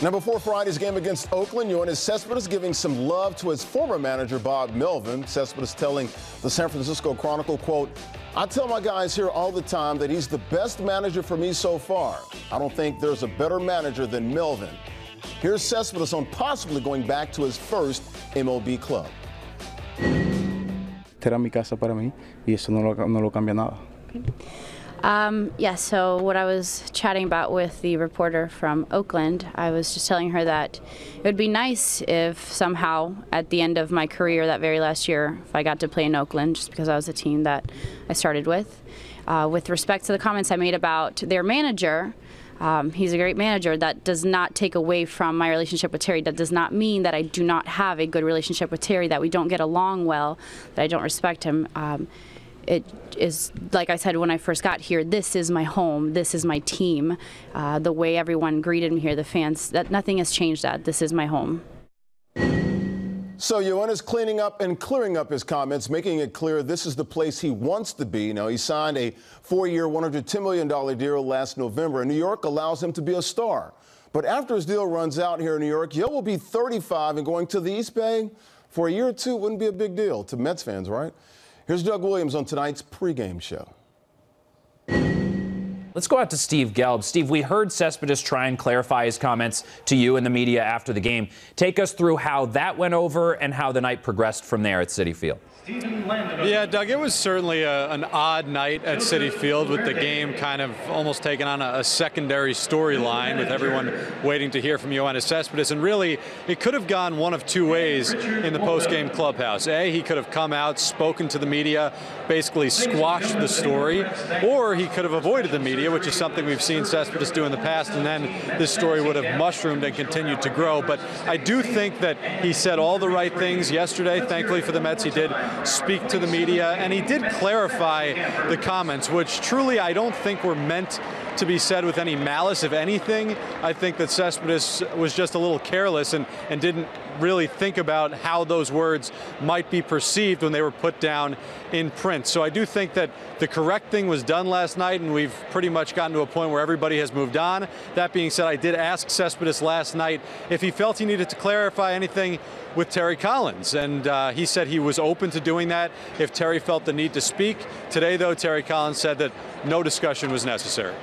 Now, before Friday's game against Oakland, Yoenis Cespedes giving some love to his former manager, Bob Melvin. Cespedes telling the San Francisco Chronicle, quote, "I tell my guys here all the time that he's the best manager for me so far. I don't think there's a better manager than Melvin." Here's Cespedes on possibly going back to his first MLB club. Era mi casa para mí y eso no lo cambia nada. Yeah, so what I was chatting about with the reporter from Oakland, I was just telling her that it would be nice if somehow at the end of my career that very last year, if I got to play in Oakland, just because I was a team that I started with. With respect to the comments I made about their manager, he's a great manager. That does not take away from my relationship with Terry. That does not mean that I do not have a good relationship with Terry, that we don't get along well, that I don't respect him. It is, like I said when I first got here, this is my home, this is my team. The way everyone greeted me here, the fans, that nothing has changed that. This is my home. So Yoenis cleaning up and clearing up his comments, making it clear this is the place he wants to be. Now, he signed a 4-year, $110 million deal last November, and New York allows him to be a star. But after his deal runs out here in New York, Yo will be 35 and going to the East Bay for a year or two wouldn't be a big deal to Mets fans, right? Here's Doug Williams on tonight's pregame show. Let's go out to Steve Gelbs. Steve, we heard Cespedes try and clarify his comments to you and the media after the game. Take us through how that went over and how the night progressed from there at Citi Field. Yeah, Doug, it was certainly an odd night at Citi Field with the game kind of almost taking on a secondary storyline with everyone waiting to hear from Yoenis Cespedes. And really, it could have gone one of two ways in the post-game clubhouse. A, he could have come out, spoken to the media, basically squashed the story, or he could have avoided the media, which is something we've seen Cespedes do in the past, and then this story would have mushroomed and continued to grow. But I do think that he said all the right things yesterday. Thankfully for the Mets, he did speak to the media, and he did clarify the comments, which truly I don't think were meant to be said with any malice. If anything, I think that Cespedes was just a little careless and didn't really think about how those words might be perceived when they were put down in print. So I do think that the correct thing was done last night, and we've pretty much gotten to a point where everybody has moved on. That being said, I did ask Cespedes last night if he felt he needed to clarify anything with Terry Collins, and he said he was open to doing that if Terry felt the need to speak. Today, though, Terry Collins said that no discussion was necessary.